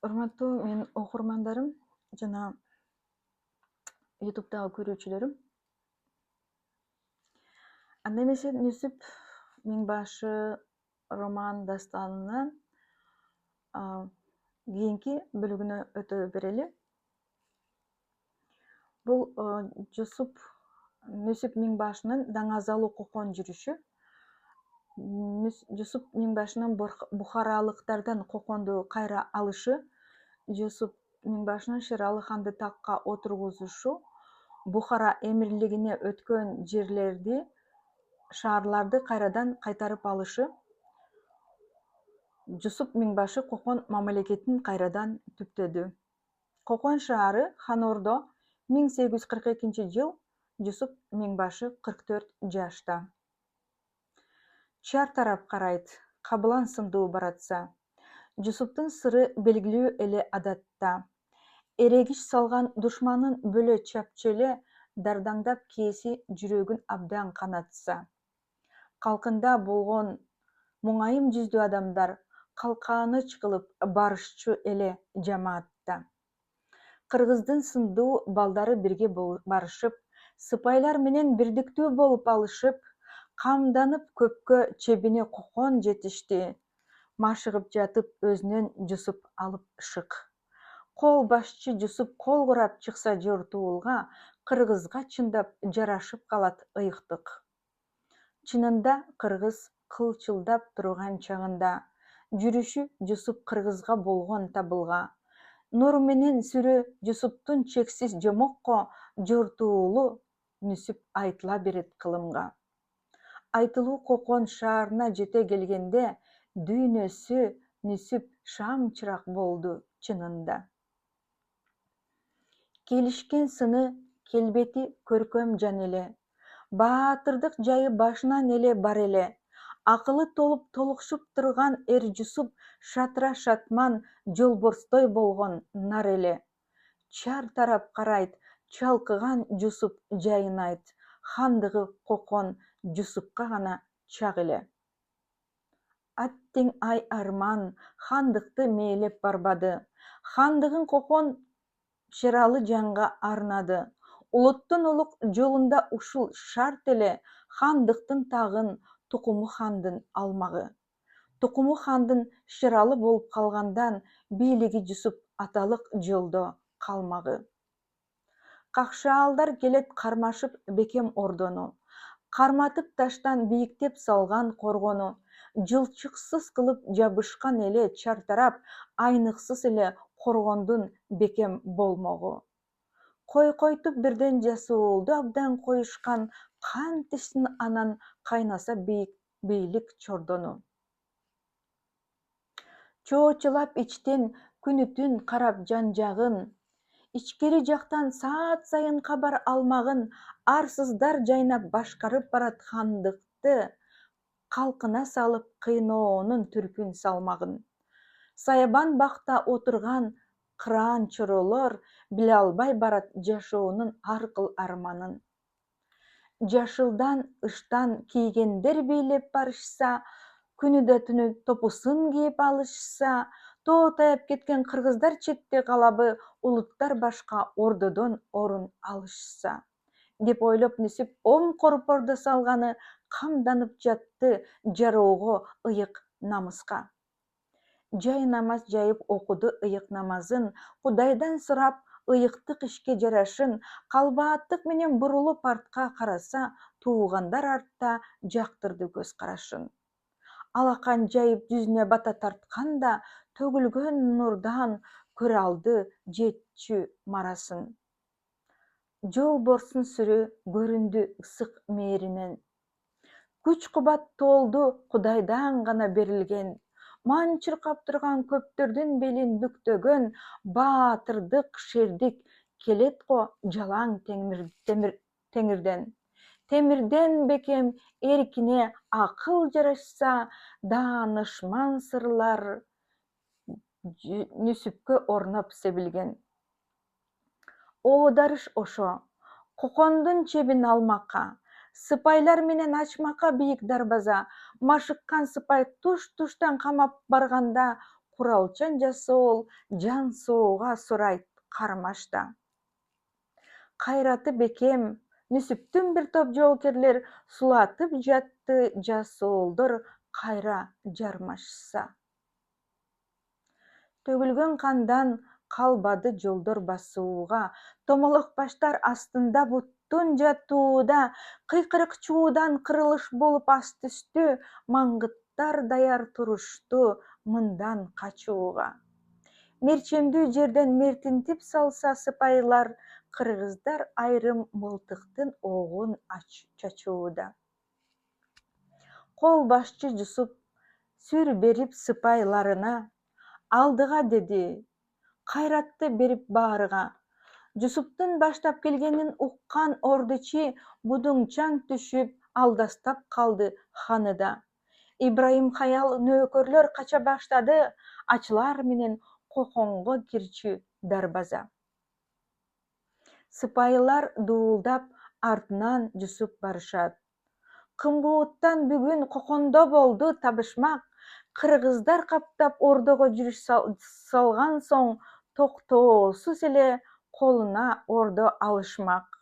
Урматтуу менин окурмандарым жана ютубтагы көрүүчүлөрүм. Анда эмесе Нүсүп Миңбашы роман дастанынын кийинки бөлүгүнө өтө берели. Бул Нүсүп Миңбашынын Даңазалуу кокон жүрүшү. Жусуп Миңбашынын бухаралыктардан коконду кайра алышы, Жусуп Миңбашынын Шералы ханды такка отургузушу, Бухара эмирлигине өткөн жерлерди, шаарларды кайрадан кайтарып алышы, Жусуп Миңбашы кокон мамлекетин кайрадан түптөдү. Кокон шаары Хан-Ордо 1842-жыл, Жусуп Миңбашы 44 жашта. Чар тарап карайт, кабылан сындуу баратса. Жусуптун сыры белгилүү эле адатта. Эрегиш салган душманын бөлө чапчы эле дардаңдап кээси жүрөгүн абдан канатса. Калкында болгон муңайым жүздүү адамдар калкааныч кылып барышчу эле жамаатта. Кыргыздын сындуу балдары бирге барышып, сыпайлар менен бирдиктүү болуп алышып, камданып көпкө чебине кокон жетишти. Машыгып жатып өзүнөн Жусуп алып шык. Кол башчы Жусуп кол курап чыкса жортуулга, кыргызга чындап жарашып калат ыйыктык. Чынында кыргыз кылчылдап турган чагында, жүрүшү Жусуп кыргызга болгон табылга. Нур менен сүрө Жусуптун чексиз жомокко, жортуулу Нүсүп айтыла берет кылымга. Айтылуу кокон шаарына жете келгенде, дүйнөсү Нүсүп шам чырак болду чынында. Келишкен сыны келбети көркөм жан эле, баатырдык жайы башынан эле бар эле, акылы толуп толукшуп турган Жусуп шатыра шатман жолборстой болгон нар эле. Чар тарап карайт, чалкыган Жусуп жайын айт, хандыгы кокон Жусупка гана чак эле. Аттең ай арман, хандыкты мээлеп барбады. Хандыгын кокон Шералы жанга арнады. Улуттун улук жолунда ушул шарт эле, хандыктын тагын Тукуму хандын алмагы. Тукуму хандын Шералы болуп калгандан бийлиги Жусуп аталык жолдо калмагы. Какшаалдар келет кармашып бекем ордону, карматып таштан бийиктеп салган коргону, жылчыксыз кылып жабышкан эле чар тарап, айныксыз эле коргондун бекем болмогу. Койкойтуп бирден жасуулду абдан коюшкан, кантишсин анан кайнаса бийлик чордону. Чоочулап ичтен күнү-түн карап жан-жагын, ичкери жактан саат сайын кабар алмагын, арсыздар жайнап башкарып барат хандыкты, калкына салып кыйноонун түркүн салмагын. Саябан бакта отурган кыраан чоролор биле албай барат жашоонун ар кыл арманын. Жашылдан ыштан кийгендер бийлеп барышса, күнү түнү топусун кийип алышса, тоо таяп кеткен кыргыздар четте калабы, улуттар башка ордодон орун алышса, деп ойлоп Нүсүп оң корпордо салганы камданып жатты жароого ыйык намыска. Жай намаз жайып окуду ыйык намазын, Кудайдан сурап ыйыктык ишке жарашын, калбааттык менен бурулуп артка караса, туугандар артта жактырды көз карашын. Алакан жайып жүзүнө бата тартканда, төгүлгөн нурдан көрө алды жетчү марасын. Жолборстун сүрү көрүндү ысык мээринен. Күч кубат толду Кудайдан гана берилген. Ман чыркап турган көптөрдүн белин бүктөгөн, баатырдык, шердик келет го жалаң теңирден. Темирден бекем эркине акыл жарашса, даанышман сырлар Нүсүпкө орноп себилген. О дарыш ошо, кокондун чебин алмакка, сыпайлар менен ачмакка бийик дарбаза, машыккан сыпай туш-туштан камап барганда, куралчан жасоол жан соога сурайт кармашта. Кайраты бекем, Нүсүптүн бир топ жоокерлер сулатып жатты жасоолдор кайра жармашса. Төгүлгөн кандан калбады жолдор басууга, томолок баштар астында буттун жатууда, кыйкырык чуудан кырылыш болуп асты үстү, маңгыттар даяр турушту мындан качууга. Мерчемдүү жерден мертинтип салса сыпайылар, кыргыздар айрым мылтыктын оогун чачууда. Кол башчы Жусуп сүр берип сыпайыларына, алдыга деди, кайратты берип баарыга. Жусуптун баштап келгенин уккан ордучи будуңчаң түшүп алдастап калды ханыда. Ибраим Хаял нөөкөрлөр кача баштады, ачылар менен коконго кирчү дарбаза. Сыпайылар дуулдап артынан Жусуп барышат. Кымбууттан бүгүн кокондо болду табышмак, кыргыздар каптап ордого жүрүш салган соң токтоосуз эле колуна ордо алышмак.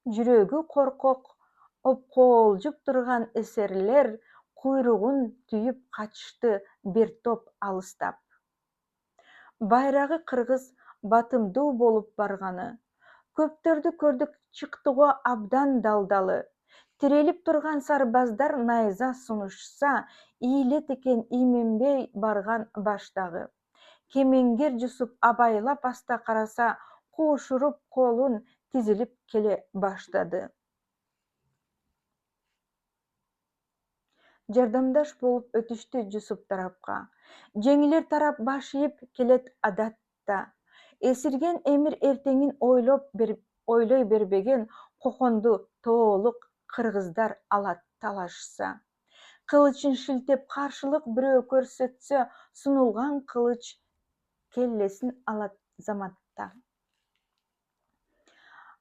Жүрөгү коркок опкоолжуп турган эсерлер куйругун түйүп качышты бир топ алыстап. Байрагы кыргыз батымдуу болуп барганы, көптөрдү көрдүк чыктыго абдан далдалы. Тирелип турган сарбаздар найза сунушса, ийлет экен именбей барган баштагы. Кемеңгер Жусуп абайлап аста караса, куушуруп колун тизилип келе баштады. Жардамдаш болуп өтүштү Жусуп тарапка. Жеңилер тарап баш ийип келет адатта. Эсирген эмир эртеңин ойлой бербеген коконду тоолук кыргыздар алат талашса. Кылычын шилтеп каршылык бирөө көрсөтсө, сунулган кылыч келлесин алат заматта.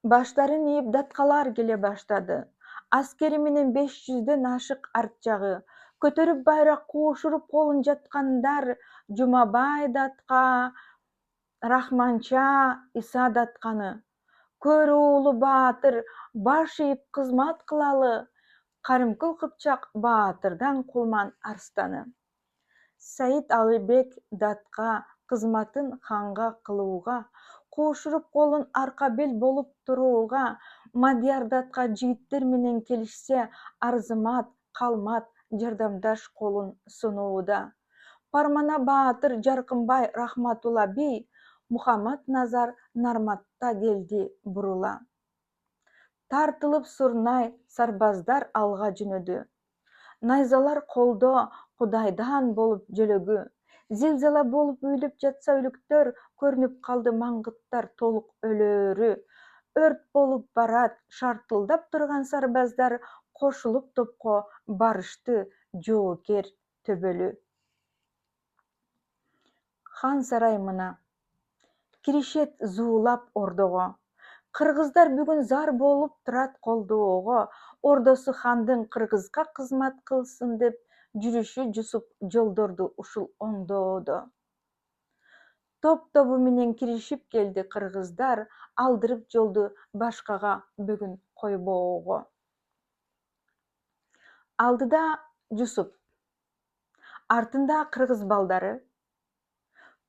Баштарын ийип даткалар келе баштады. Аскери менен 500дөн ашык арт жагы. Көтөрүп байрак куушуруп колун жаткандар Жумабай датка, Рахманча Иса датканы. Көр уулу Баатыр баш ийип кызмат кылалы, Карымкул Кыпчак Баатырдан Кулман арстаны. Саид Алыбек датка кызматын ханга кылууга, куушуруп колун арка бел болуп турууга, Мадияр датка жигиттер менен келишсе, Арзымат, Калмат жардамдаш колун сунууда. Пармана Баатыр, Жаркынбай, Рахматулла би, Мухаммад Назар Нарматта келди бурула. Тартылып сурнай сарбаздар алга жөнөдү. Найзалар колдо Кудайдан болуп жөлөгү. Зилзала болуп үйлөп жатса өлүктөр, көрүнүп калды маңгыттар толук өлөөрү. Өрт болуп барат, шартылдап турган сарбаздар кошулуп топко барышты жоокер төбөлү. Хан сарай мына. Киришет зуулап ордого. Кыргыздар бүгүн зар болуп турат колдоого. Ордосу хандын кыргызга кызмат кылсын деп жүрүшү Жусуп жолдорду ушул оңдоодо. Топ-тобу менен киришип келди кыргыздар, алдырып жолду башкага бүгүн койбоого. Алдыда Жусуп, артында кыргыз балдары.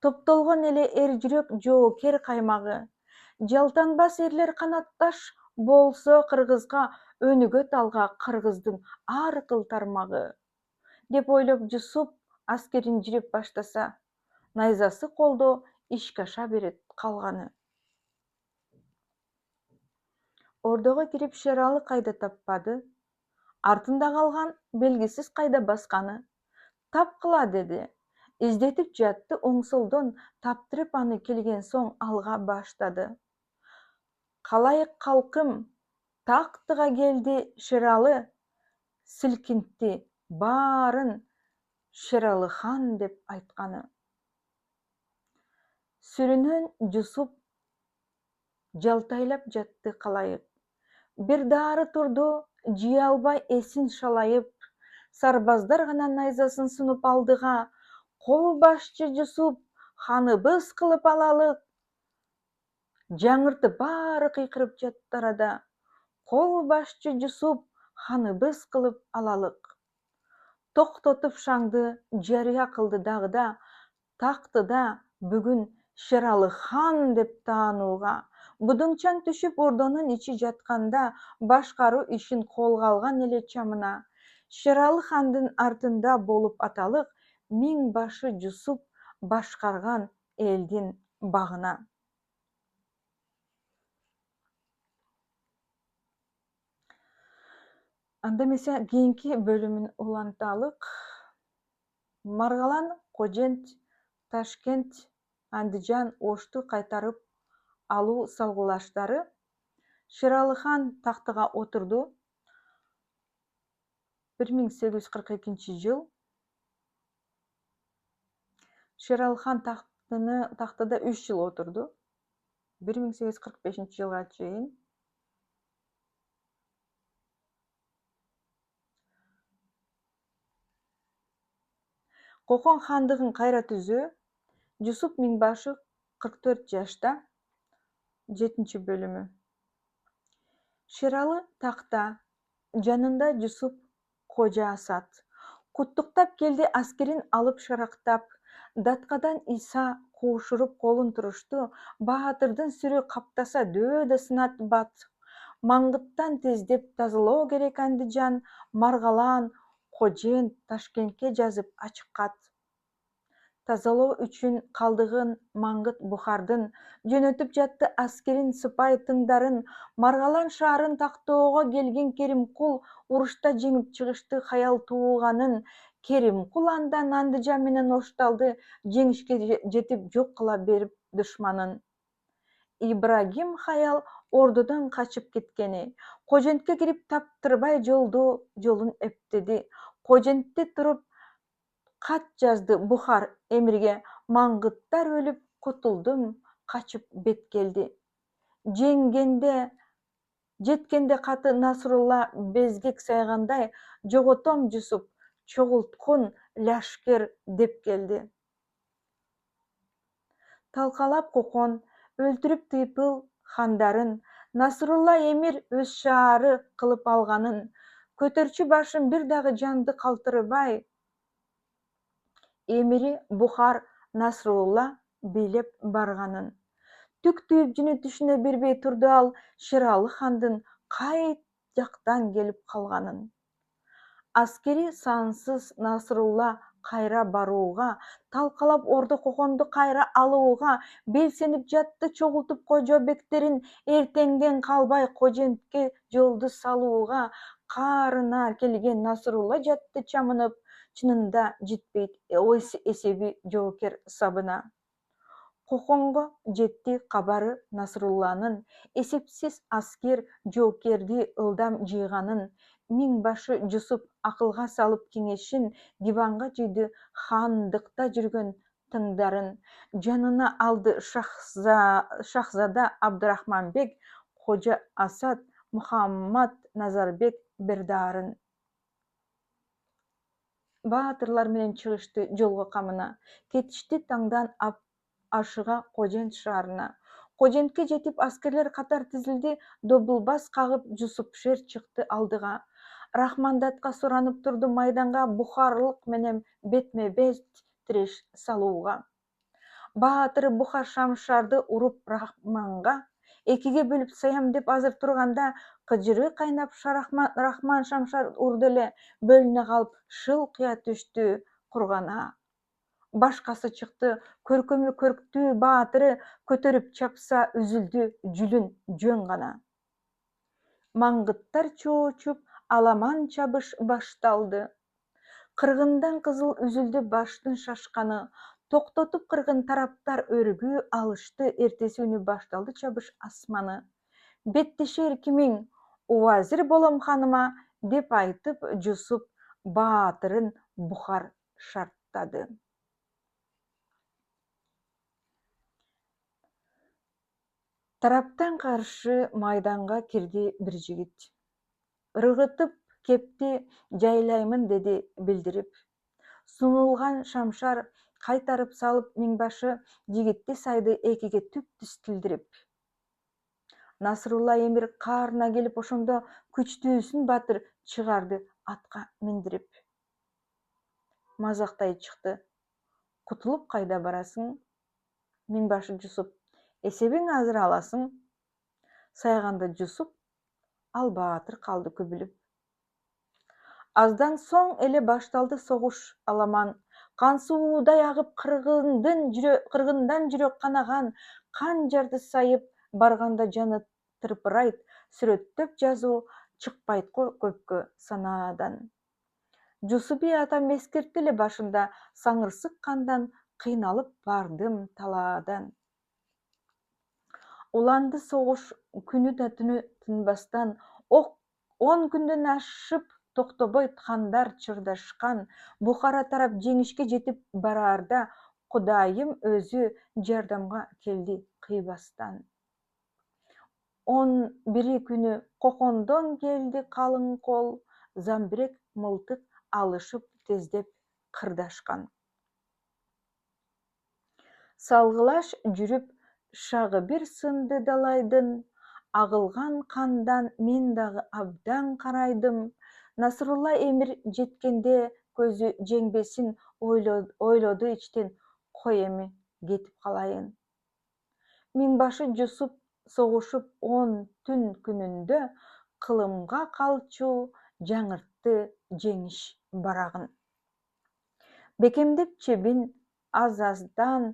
Топтолгон эле эр жүрөк жоокер каймагы. Жалтанбас эрлер канатташ болсо кыргызга, өнүгө талга кыргыздын ар кыл тармагы. Деп ойлоп Жусуп аскерин жиреп баштаса, найзасы колдо ишке аша берет калганы. Ордого кирип Шералы кайда таппады. Артында калган белгисиз кайда басканы. Тапкыла деди. Издетип жатты оңсолдон, таптырып аны келген соң алга баштады. Калайык калкым, тактыга келди Шералы, силкинтти баарын Шералы хан деп айтканы. Сүрүнөн Жусуп жалтайлап жатты калайык. Бир дары турду, жыя албай эсин шалайып. Сарбаздар гана найзасын сунуп алдыга. Қолбасшы Жүсіп, ханыбыз қылып алалық. Жаңырты бары қиқырып жатты арада. Қолбасшы Жүсіп, ханыбыз қылып алалық. Тоқтотып шаңды жария қылды дағыда, тақтыда бүгін Шералы хан деп тануға. Будыңчан түшіп ордонун ичи жатқанда башқару ишин қолға алған еле чамына. Шералы хандың артында болып аталық, миңбашы Жүсіп башқарған елдің бағына. Анда месе кийинки бөлүмүн уланталык. Маргалан, Кожент, Ташкент, Андижан, Ошту кайтарып алуу салгылаштары. Шералы хан тактыга отурду. 1842 жыл. Шералы хан тактыда 3 жыл отурду. 1845 жылга чейин. Кокон хандыгын кайра түзүү. Жүсүп Миңбашы 44 жашта. 7 бөлүмү. Шералы такта, жанында Жүсүп Кожа Асат. Куттуктап келди аскерин алып шарактап. Даткадан Иса куушуруп колун турушту. Баатырдын сүрү каптаса дөөдө сынат бат. Маңгыттан тездеп тазалоо керек Андижан. Маргалан, Кожент, Ташкентке жазып ачык кат. Тазалоо үчүн калдыгын Маңгыт Бухардын жөнөтүп жатты аскерин сыпай тыңдарын. Маргалан шаарын тактоого келген Керимкул урушта жеңип чыгышты хаял тууганын. Керимкул андан Андижан менен ошталды, жеңишке жетип жок кыла берип душманын. Ибрагим хаял ордодон качып кеткени. Кожентке кирип таптырбай жолун эптеди. Кожентте туруп кат жазды Бухар эмирге. Маңгыттар өлүп кутулдум, качып бет келди. Жеткенде каты Насрулла безгек сайгандай, жоготом Жүсүп, чогулткун лашкер деп келди. Талкалап Кокон, өлтүрүп тыйпыл хандарын, Насрулла эмир өз шаары кылып алганын, көтөрчү башын бир дагы жанды калтырбай, эмири Бухар Насрулла бийлеп барганын. Түк түйүп жөнөтүшүнө бербей турду ал Шералы хандын кай жактан келип калганын. Аскери сансыз Насрулла кайра барууга, талкалап ордо Коконду кайра алууга белсенип жатты, чогултуп Кожо бектерин эртеңден калбай Кожентке жолду салууга. Каарына келген Насрулла жатты чамынып, чынында жетпейт эсеби жоокер сабына. Коконго жетти кабары Насрулланын эсепсиз аскер жоокерди ылдам жыйганын. Миңбашы Жүсүп акылга салып кеңешин, диванга жыйды хандыкта жүргөн тыңдарын. Жанына алды Шахзада Абдырахманбек, Кожа Асат, Мухаммад Назарбек Бердарын. Баатырлар менен чыгышты жолго камына. Кетишти таңдан ашыга Кожент шаарына. Кожентке жетип аскерлер катар тизилди, добулбас кагып Жүсүпшер чыкты алдыга. Рахмандатка суранып турду майданга, Бухарлык менен бетме-бет тиреш салууга. Баатыры Бухар Шамшарды уруп Рахманга, экиге бөлүп саям деп азыр турганда, кыжыры кайнап Рахман Шамшар урду эле, бөлүнө калып шылкыя түштү кургана. Башкасы чыкты, көркөмү көрктүү баатыры көтөрүп чапса үзүлдү жүлүн жөн гана. Маңгыттар чоочуп, аламан чабыш башталды. Кыргындан кызыл үзүлдү баштын шашканы. Токтотуп кыргын тараптар өргүү алышты, эртеси күнү башталды чабыш асманы. Беттешер кимиң, убазир болом ханыма, деп айтып Жүсүп баатырын Бухар шарттады. Тараптан каршы майданга кирди бир жигит. Ыргытып кепти жайлаймын деди билдирип. Сунулган Шамшар кайтарып салып миңбашы жигитти сайды экиге түп-түз тилдирип. Насрулла эмир каарына келип ошондо күчтүүсүн батыр чыгарды атка миндирип. Мазактай чыкты. Кутулуп кайда барасың? Миңбашы Жусуп. Эсебиң азыр аласың. Сайганда Жусуп ал баатыр калды күбүлүп. Аздан соң эле башталды согуш аламан. Кан суудай агып кыргындан жүрөк канаган, канжарды сайып барганда жаны тырпырайт, сүрөттөп жазуу чыкпайт көпкө санаадан. Жусуби атам эскертти эле башында, саңырсык кандан кыйналып бардым талаадан. Уланды согуш күнү да түнү тынбастан, 10 күндөн ашып токтобой хандар чырдашкан. Бухара тарап жеңишке жетип бараарда Кудайым өзү жардамга келди кыйбастан. 11 күнү Кокондон келди калың кол, Замбирек мылтык алышып тездеп кырдашкан. Салгылаш жүрүп шагы бир сынды далайдын, агылган кандан мен дагы абдан карайдым. Насрулла эмир жеткенде көзү жеңбесин ойлоду ичтен, кой эми кетип калайын. Миңбашы Жусуп согушуп 10 түн күнүндө кылымга калчу жаңыртты жеңиш барагын. Бекемдеп чебин аз-аздан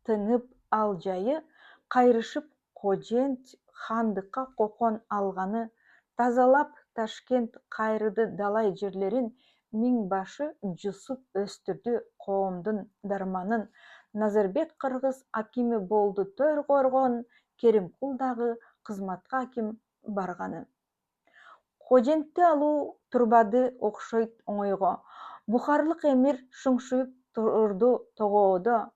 тыңып ал жайы, кайрышып Кожент хандыкка Кокон алганы, тазалап Ташкент кайрыды далай жерлерин. Миңбашы Жусуп өстүрдү коомдун дарманын. Назарбек кыргыз акими болду төр коргон, Керимкул дагы кызматка аким барганы. Кожентти алуу турбады окшойт оңойго. Бухарлык эмир шуңшуюп турду тогоодо.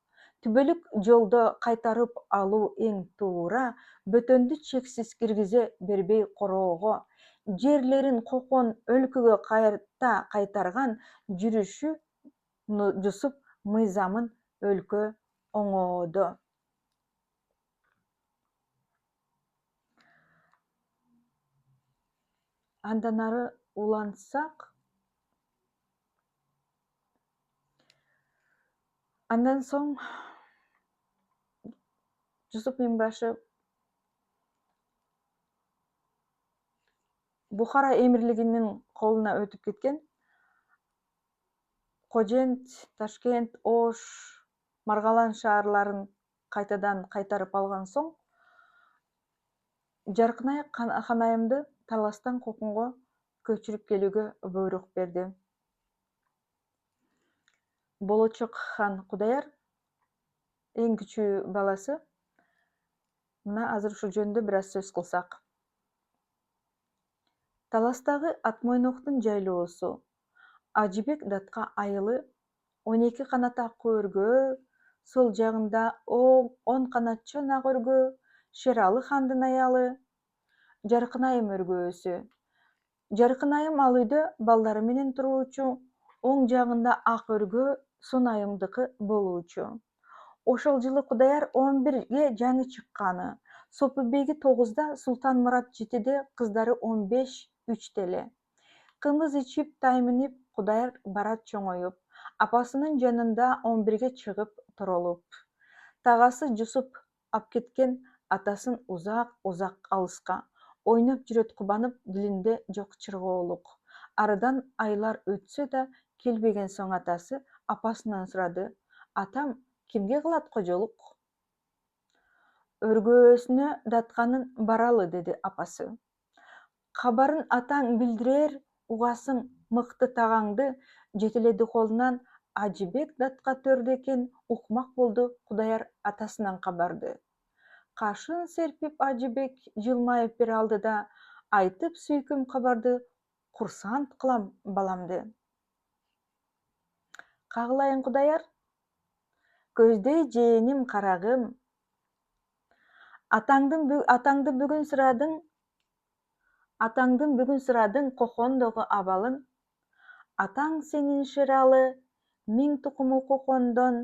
Түбөлүк жолдо кайтарып алуу эң туура, бөтөндү чексиз киргизе бербей короого. Жерлерин Кокон өлкөгө кайта кайтарган, жүрүшү Жусуп мыйзамын өлкө оңоодо. Андан ары улантсак, андан соң Жусуп миңбашы Бухара эмирлигинин колуна өтүп кеткен. Кожент, Ташкент, Ош, Маргалан шаарларын кайтадан кайтарып алган соң, Жаркынай ханайымды Таластан Коконго көчүрүп келүүгө буйрук берди. Болочок хан Кудаяр, эң кичүү баласы. Мына азыр ушул жөнүндө бир аз сөз кылсак. Таластагы Атмойноктун жайлоосу, Ажыбек датка айылы, 12 канат ак өргө, сол жагында 10 канатчан ак өргө, Шералы хандын аялы, Жаркынайым өргөөсү. Жаркынайым ал үйдө балдары менен туруучу, оң жагында ак өргө Сонайымдыкы болуучу. Ошол жылы Кудаяр 11-ге жаңы чыкканы, Сопубеги 9-да, Султан Мурат 7-де, кыздары 15, 3 эле. Кымыз ичип, тайминип, Кудаяр барат чоңоюп, апасынын жанында 11-ге чыгып турулуп. Тагасы Жусуп апкеткен атасын узак алыска. Ойноп жүрөт кубанып, дилинде жок чыргоолук. Арыдан айлар өтсө да, келбеген соң атасы апасынан сурады. Атам кимге кылат кожолук? Өргөөсүнө датканын баралы, деди апасы. Кабарын атаң билдирер, угасың мыкты тагаңды, жетеледи колунан. Ажыбек датка төрдө экен, укмак болду Кудаяр атасынан кабарды. Кашын серпип Ажыбек жылмайып бере алды да, айтып сүйкүм кабарды, курсант кылам баламды. Кагылайын Кудаяр, көздөй жээним карагым. Атаңды бүгүн сурадың Кокондогу абалын. Атаң сенин Шералы, Миң тукуму кокондон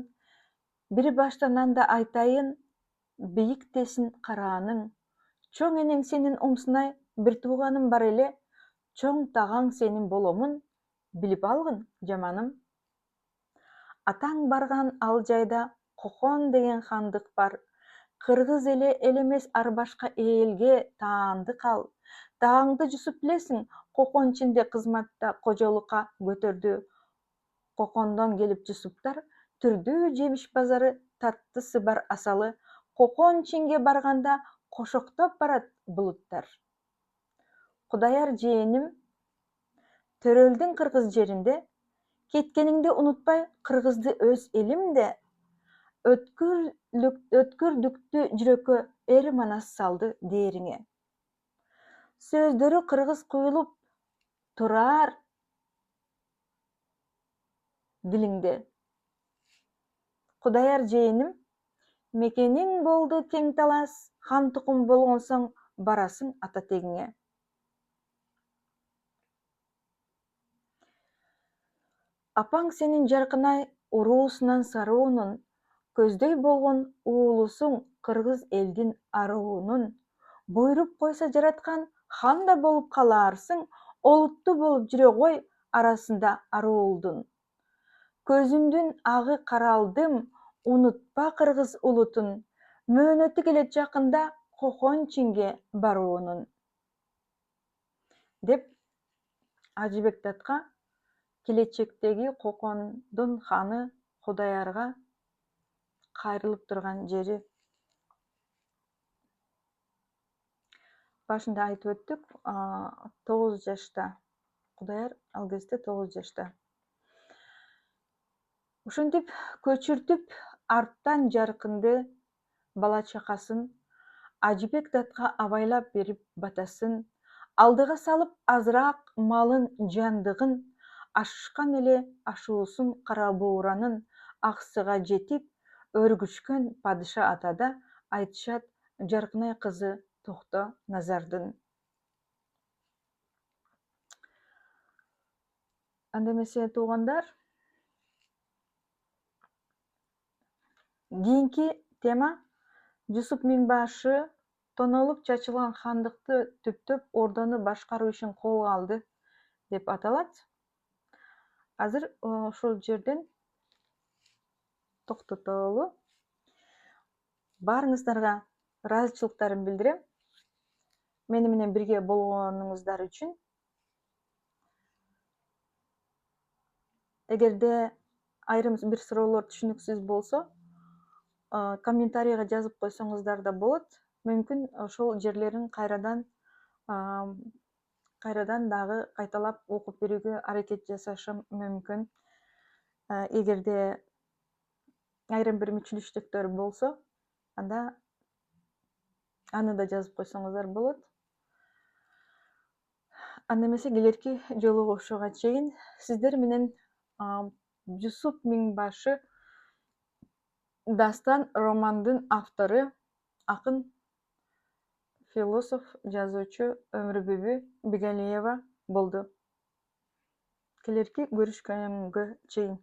бир баштанан да айтайын, бийиктесин карааның. Чоң энең сенин умсунай бир тууганым бар эле, чоң тағаң сенин боломун, билип алгын, жаманым. Атаң барган ал жайда Кокон деген хандык бар. Кыргыз эле элемес ар башка элге таандык ал. Тағаңды жусуп билесиң, Кокон ичинде кызматта кожолукка көтөрдү. Кокондон келип жусуптар, түрдүү жемиш базары, таттысы бар асалы. Кокон чинге барганда кошоктоп барат булуттар. Кудаяр жээним, Төрөлдүн кыргыз жеринде, кеткениңди унутпай, кыргызды өз элимде, өткүрдүктү жүрөккө эр манас салды дээриңе. Сөздөрү кыргыз куюлуп турар дилиңде. Кудаяр жээним, мекениң болду тең талас, хан тукум болгонсоң барасың ата тегиңе. Апаң сенин жаркынай уруусунан саруунун, көздөй болгон уулусуң кыргыз элдин аруунун. Буйруп койсо жараткан хан да болуп калаарсың, олуттуу болуп жүрө кой арасында аруулдун. Көзүмдүн агы каралдым, унутпа кыргыз улутун, мөөнөтү келет жакында Кокон чинге баруунун. Деп Ажыбек Датка келечектеги Кокондун ханы Кудаярга кайрылып турган жери. Башында айтып өттүк, 9 жашта. Кудаяр ал кезде 9 жашта. Ошентип көчүртүп, арттан жаркынды, бала чакасын Ажыбек Датка абайлап берип батасын, алдыга салып азыраак малын, жандыгын, ашышкан эле ашуусун кара бууранын аксыга жетип өргүчкөн падыша атада айтышат жаркынай кызы Токто Назардын. Анда эмесе туугандар, кийинки тема Жусуп Миңбашы тонолуп чачылган хандыкты түптөп ордону башкаруу ишин колго алды деп аталат. Азыр ошол жерден токтотолу. Баарыңыздарга ыраазычылыктарымды билдирем. Мени менен бирге болгонуңуздар үчүн. Эгерде айрым бир суроолор түшүнүксүз болсо, комментарийга жазып койсоңуздар да болот. Мүмкүн ошол жерлерин кайрадан дагы кайталап окуп берүүгө аракет жасашым мүмкүн. Эгерде айрым бир мүчүлүштүктөр болсо, анда аны да жазып койсоңуздар болот. Анда эмесе келерки жолугушууга чейин сиздер менен Жусуп Миңбашы дастан романдын автору, акын, философ, жазуучу Өмүрбүбү Бигалиева болду. Келерки көрүшкөнгө чейин.